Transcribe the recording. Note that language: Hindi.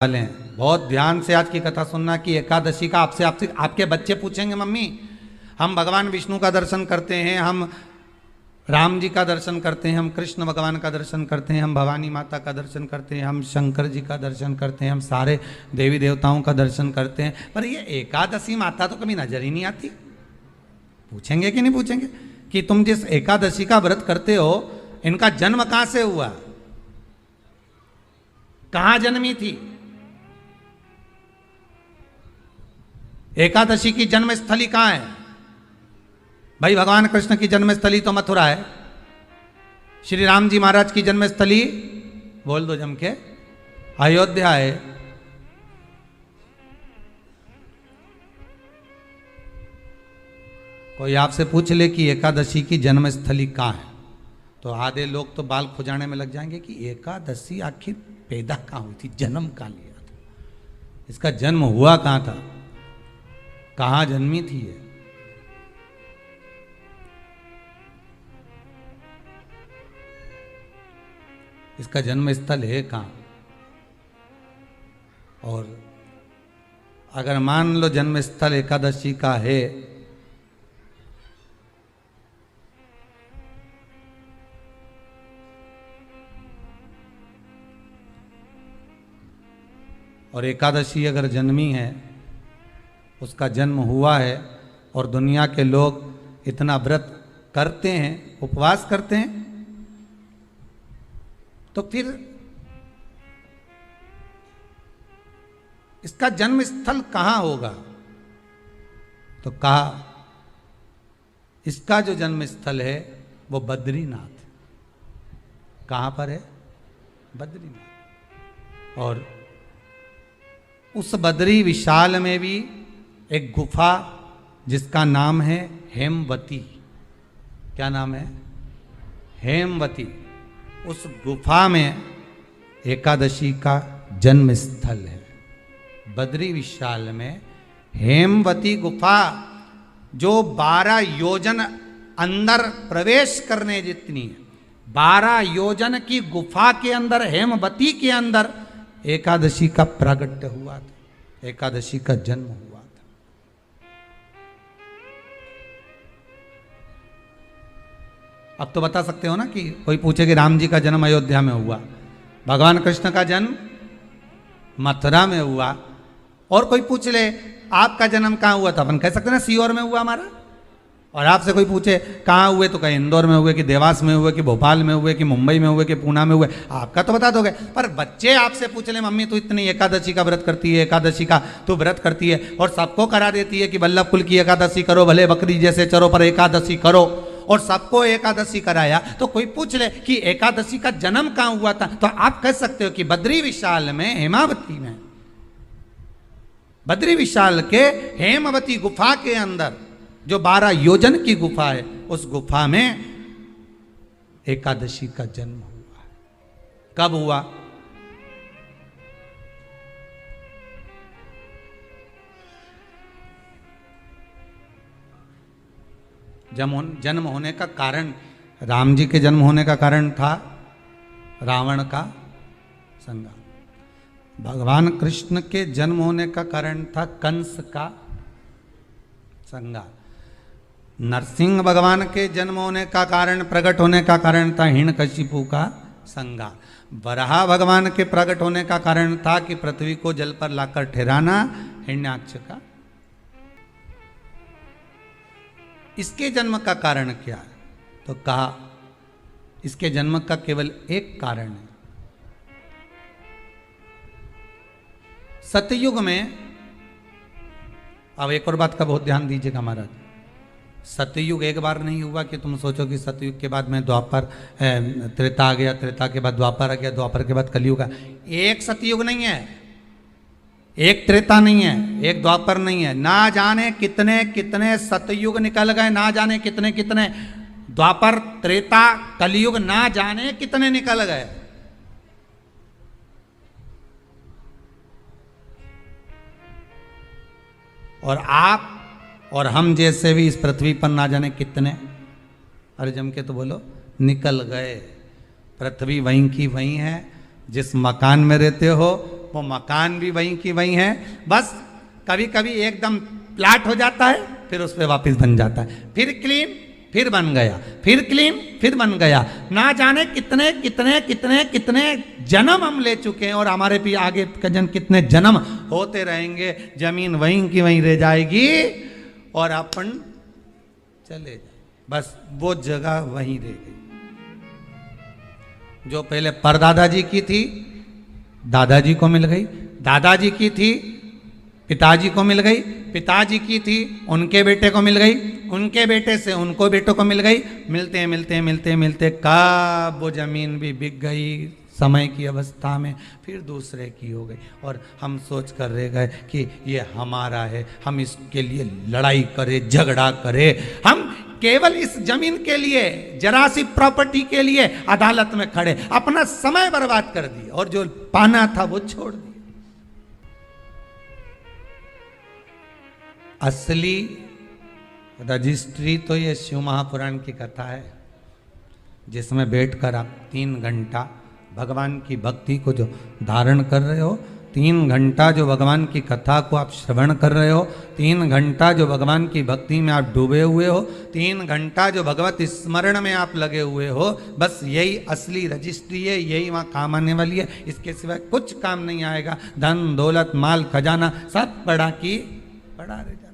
वाले हैं। बहुत ध्यान से आज की कथा सुनना कि एकादशी का आपसे आपसे आपके बच्चे पूछेंगे, मम्मी हम भगवान विष्णु का दर्शन करते हैं, हम राम जी का दर्शन करते हैं, हम कृष्ण भगवान का दर्शन करते हैं, हम भवानी माता का दर्शन करते हैं, हम शंकर जी का दर्शन करते हैं, हम सारे देवी देवताओं का दर्शन करते हैं, पर ये एकादशी माता तो कभी नजर ही नहीं आती। पूछेंगे कि नहीं पूछेंगे कि तुम जिस एकादशी का व्रत करते हो इनका जन्म कहां से हुआ, कहां जन्मी थी? एकादशी की जन्मस्थली कहां है? भाई भगवान कृष्ण की जन्मस्थली तो मथुरा है, श्री राम जी महाराज की जन्मस्थली बोल दो जम के अयोध्या है। कोई आपसे पूछ ले कि एकादशी की जन्मस्थली कहां है तो आधे लोग तो बाल खुजाने में लग जाएंगे कि एकादशी आखिर पैदा कहां हुई थी, जन्म कहां लिया था, इसका जन्म हुआ कहां था, कहां जन्मी थी ये? इसका जन्म स्थल है कहां? और अगर मान लो जन्म स्थल एकादशी का है और एकादशी अगर जन्मी है, उसका जन्म हुआ है और दुनिया के लोग इतना व्रत करते हैं, उपवास करते हैं, तो फिर इसका जन्म स्थल कहां होगा? तो कहा इसका जो जन्म स्थल है वो बद्रीनाथ। कहां पर है? बद्रीनाथ। और उस बद्री विशाल में भी एक गुफा जिसका नाम है हेमवती। क्या नाम है? हेमवती। उस गुफा में एकादशी का जन्म स्थल है। बद्री विशाल में हेमवती गुफा जो 12 योजन अंदर प्रवेश करने जितनी है, 12 योजन की गुफा के अंदर, हेमवती के अंदर एकादशी का प्रागट्य हुआ था, एकादशी का जन्म हुआ था। अब तो बता सकते हो ना कि कोई पूछे कि राम जी का जन्म अयोध्या में हुआ, भगवान कृष्ण का जन्म मथुरा में हुआ, और कोई पूछ ले आपका जन्म कहां हुआ था, अपन कह सकते ना सीहोर में हुआ हमारा। और आपसे कोई पूछे कहाँ हुए तो कहीं इंदौर में हुए, कि देवास में हुए, कि भोपाल में हुए, कि मुंबई में हुए, कि पूना में हुए, आपका तो बता दोगे। पर बच्चे आपसे पूछ ले मम्मी तू इतनी एकादशी का व्रत करती है, एकादशी का तू व्रत करती है और सबको करा देती है कि वल्लभ कुल की एकादशी करो, भले बकरी जैसे चरो पर एकादशी करो, और सबको एकादशी कराया, तो कोई पूछ ले कि एकादशी का जन्म कहाँ हुआ था, तो आप कह सकते हो कि बद्री विशाल में, हेमावती में, बद्री विशाल के हेमवती गुफा के अंदर जो 12 योजन की गुफा है, उस गुफा में एकादशी का जन्म हुआ। कब हुआ? जन्म होने का कारण, राम जी के जन्म होने का कारण था रावण का संहार। भगवान कृष्ण के जन्म होने का कारण था कंस का संहार। नरसिंह भगवान के जन्म होने का कारण, प्रकट होने का कारण था हिरण्यकशिपु का संहार। वराह भगवान के प्रकट होने का कारण था कि पृथ्वी को जल पर लाकर ठहराना, हिरण्याक्ष का। इसके जन्म का कारण क्या है? तो कहा इसके जन्म का केवल एक कारण है। सतयुग में, अब एक और बात का बहुत ध्यान दीजिएगा महाराज, सतयुग एक बार नहीं हुआ कि तुम सोचो कि सतयुग के बाद में द्वापर, त्रेता आ गया, त्रेता के बाद द्वापर आ गया, द्वापर के बाद कलयुग आ। एक सतयुग नहीं है, एक त्रेता नहीं है, एक द्वापर नहीं है, ना जाने कितने कितने सतयुग निकल गए, ना जाने कितने कितने द्वापर, त्रेता, कलयुग, ना जाने कितने निकल गए। और आप और हम जैसे भी इस पृथ्वी पर ना जाने कितने, अरे जम के तो बोलो, निकल गए। पृथ्वी वहीं की वहीं है, जिस मकान में रहते हो वो मकान भी वहीं की वहीं है, बस कभी कभी एकदम प्लाट हो जाता है, फिर उस पर वापस बन जाता है, फिर क्लीन, फिर बन गया, फिर क्लीन, फिर बन गया। ना जाने कितने कितने कितने कितने जन्म हम ले चुके हैं, और हमारे भी आगे का जन्म कितने जन्म होते रहेंगे। जमीन वहीं की वहीं रह जाएगी और अपन चले जाए, बस वो जगह वहीं रह गई। जो पहले परदादाजी की थी दादाजी को मिल गई, दादाजी की थी पिताजी को मिल गई, पिताजी की थी उनके बेटे को मिल गई, उनके बेटे से उनको बेटों को मिल गई। मिलते मिलते मिलते मिलते कब वो जमीन भी बिक गई समय की अवस्था में, फिर दूसरे की हो गई, और हम सोच कर रह गए कि ये हमारा है, हम इसके लिए लड़ाई करें, झगड़ा करें, हम केवल इस जमीन के लिए, जरा सी प्रॉपर्टी के लिए अदालत में खड़े, अपना समय बर्बाद कर दिया और जो पाना था वो छोड़ दिया। असली रजिस्ट्री तो ये शिव महापुराण की कथा है, जिसमें बैठकर आप 3 घंटा भगवान की भक्ति को जो धारण कर रहे हो, 3 घंटा जो भगवान की कथा को आप श्रवण कर रहे हो, 3 घंटा जो भगवान की भक्ति में आप डूबे हुए हो, 3 घंटा जो भगवत स्मरण में आप लगे हुए हो, बस यही असली रजिस्ट्री है, यही वहाँ काम आने वाली है। इसके सिवाय कुछ काम नहीं आएगा। धन दौलत माल खजाना सब पड़ा की पड़ा रह जाएगा।